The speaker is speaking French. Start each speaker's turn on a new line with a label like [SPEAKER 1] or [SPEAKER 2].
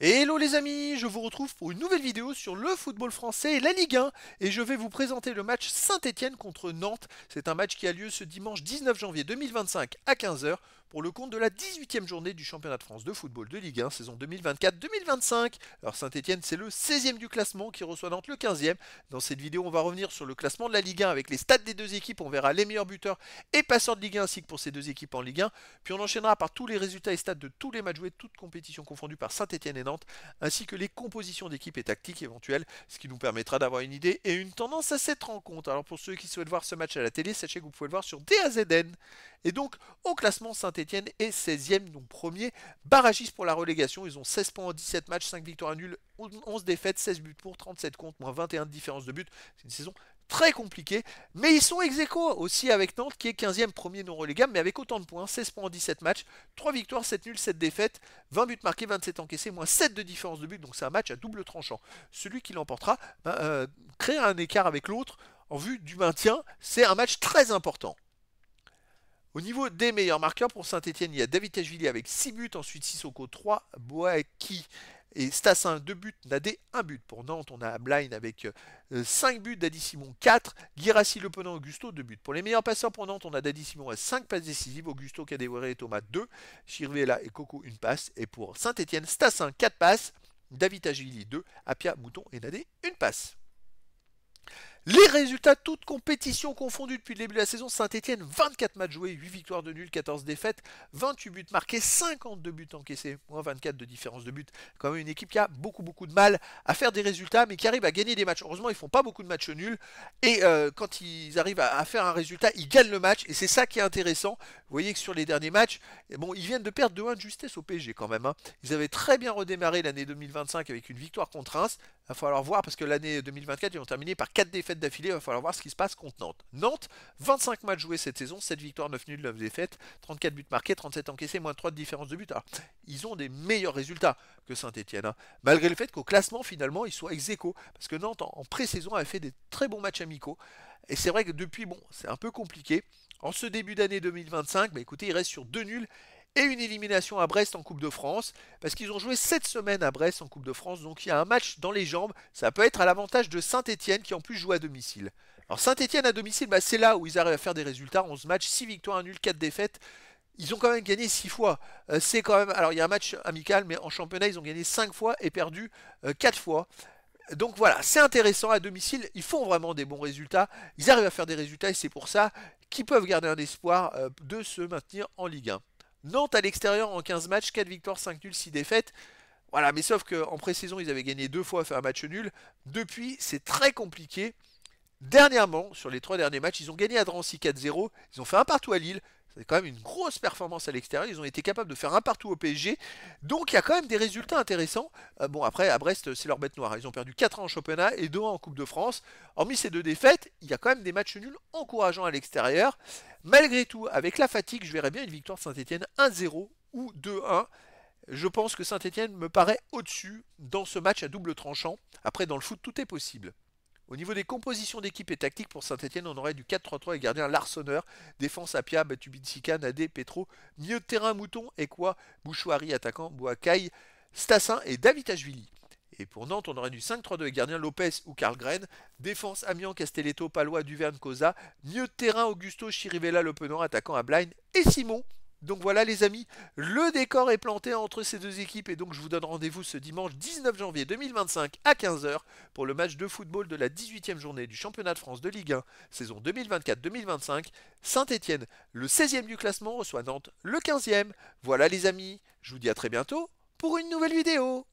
[SPEAKER 1] Hello les amis, je vous retrouve pour une nouvelle vidéo sur le football français et la Ligue 1 et je vais vous présenter le match Saint-Étienne contre Nantes. C'est un match qui a lieu ce dimanche 19 janvier 2025 à 15 heures pour le compte de la 18e journée du championnat de France de football de Ligue 1 saison 2024-2025. Alors Saint-Étienne c'est le 16e du classement qui reçoit Nantes le 15e. Dans cette vidéo on va revenir sur le classement de la Ligue 1 avec les stats des deux équipes, on verra les meilleurs buteurs et passeurs de Ligue 1 ainsi que pour ces deux équipes en Ligue 1. Puis on enchaînera par tous les résultats et stats de tous les matchs joués, toutes compétitions confondues par Saint-Étienne et Nantes, ainsi que les compositions d'équipes et tactiques éventuelles, ce qui nous permettra d'avoir une idée et une tendance à cette rencontre. Alors pour ceux qui souhaitent voir ce match à la télé, sachez que vous pouvez le voir sur DAZN. Et donc au classement, Saint-Étienne est 16e, donc premier barragiste pour la relégation. Ils ont 16 points en 17 matchs, 5 victoires nuls, 11 défaites, 16 buts pour, 37 contre, moins 21 de différence de but. C'est une saison très compliqué, mais ils sont ex-aequo aussi avec Nantes qui est 15e, premier non relégable, mais avec autant de points, 16 points en 17 matchs, 3 victoires, 7 nuls, 7 défaites, 20 buts marqués, 27 encaissés, moins 7 de différence de but, donc c'est un match à double tranchant. Celui qui l'emportera créera un écart avec l'autre en vue du maintien, c'est un match très important. Au niveau des meilleurs marqueurs pour Saint-Étienne, il y a David Tachvili avec 6 buts, ensuite Sissoko 3, Boaki et Stassin 2 buts, Nadé 1 but. Pour Nantes, on a Blaine avec 5 buts, Dadi Simon 4, Guirassy, Le Penant, Augusto 2 buts. Pour les meilleurs passeurs pour Nantes, on a Dadi Simon à 5 passes décisives, Augusto, Kadewere et Thomas 2, Chirvella et Coco 1 passe. Et pour Saint-Étienne, Stassin 4 passes, David Tachvili 2, Apia, Mouton et Nadé 1 passe. Les résultats, toutes compétitions confondues depuis le début de la saison, Saint-Étienne, 24 matchs joués, 8 victoires de nul, 14 défaites, 28 buts marqués, 52 buts encaissés, moins 24 de différence de but. Quand même une équipe qui a beaucoup de mal à faire des résultats, mais qui arrive à gagner des matchs. Heureusement, ils font pas beaucoup de matchs nuls, et quand ils arrivent à faire un résultat, ils gagnent le match, et c'est ça qui est intéressant. Vous voyez que sur les derniers matchs, bon, ils viennent de perdre 2-1 de justesse au PSG quand même. Ils avaient très bien redémarré l'année 2025 avec une victoire contre Reims. Il va falloir voir parce que l'année 2024, ils ont terminé par 4 défaites d'affilée. Il va falloir voir ce qui se passe contre Nantes. Nantes, 25 matchs joués cette saison, 7 victoires, 9 nuls, 9 défaites, 34 buts marqués, 37 encaissés, moins 3 de différence de but. Alors, ils ont des meilleurs résultats que Saint-Étienne, malgré le fait qu'au classement, finalement, ils soient ex-aequo. Parce que Nantes, en pré-saison, avait fait des très bons matchs amicaux. Et c'est vrai que depuis, bon, c'est un peu compliqué. En ce début d'année 2025, bah écoutez, ils restent sur 2 nuls et une élimination à Brest en Coupe de France, parce qu'ils ont joué cette semaine à Brest en Coupe de France, donc il y a un match dans les jambes, ça peut être à l'avantage de Saint-Étienne qui en plus joue à domicile. Alors Saint-Étienne à domicile, bah, c'est là où ils arrivent à faire des résultats, 11 matchs, 6 victoires, 1 nul, 4 défaites, ils ont quand même gagné 6 fois. C'est quand même, alors il y a un match amical, mais en championnat ils ont gagné 5 fois et perdu 4 fois. Donc voilà, c'est intéressant à domicile, ils font vraiment des bons résultats, ils arrivent à faire des résultats et c'est pour ça qu'ils peuvent garder un espoir de se maintenir en Ligue 1. Nantes à l'extérieur en 15 matchs, 4 victoires, 5 nuls, 6 défaites. Voilà, mais sauf qu'en pré-saison, ils avaient gagné 2 fois, fait un match nul. Depuis, c'est très compliqué. Dernièrement, sur les 3 derniers matchs, ils ont gagné à Drancy 4-0. Ils ont fait un partout à Lille. C'est quand même une grosse performance à l'extérieur. Ils ont été capables de faire un partout au PSG. Donc il y a quand même des résultats intéressants. Bon, après, à Brest, c'est leur bête noire. Ils ont perdu 4 ans en championnat et 2 ans en Coupe de France. Hormis ces 2 défaites, il y a quand même des matchs nuls encourageants à l'extérieur. Malgré tout, avec la fatigue, je verrais bien une victoire de Saint-Étienne 1-0 ou 2-1. Je pense que Saint-Étienne me paraît au-dessus dans ce match à double tranchant. Après, dans le foot, tout est possible. Au niveau des compositions d'équipe et tactiques pour Saint-Etienne, on aurait du 4-3-3 et gardien Larsonneur, défense Apia, Batubinsika, Nadé, Petro, milieu de terrain Mouton, Ekwa, Bouchouari, attaquant, Boakai, Stassin et Davitashvili. Et pour Nantes, on aurait du 5-3-2 et gardien Lopez ou Karlgren, défense Amiens, Castelletto, Palois, Duverne, Cosa, milieu de terrain Augusto, Chirivella, Le Penant, attaquant à Blind et Simon. Donc voilà les amis, le décor est planté entre ces deux équipes et donc je vous donne rendez-vous ce dimanche 19 janvier 2025 à 15 heures pour le match de football de la 18e journée du championnat de France de Ligue 1, saison 2024-2025. Saint-Étienne, le 16e du classement, reçoit Nantes, le 15e. Voilà les amis, je vous dis à très bientôt pour une nouvelle vidéo.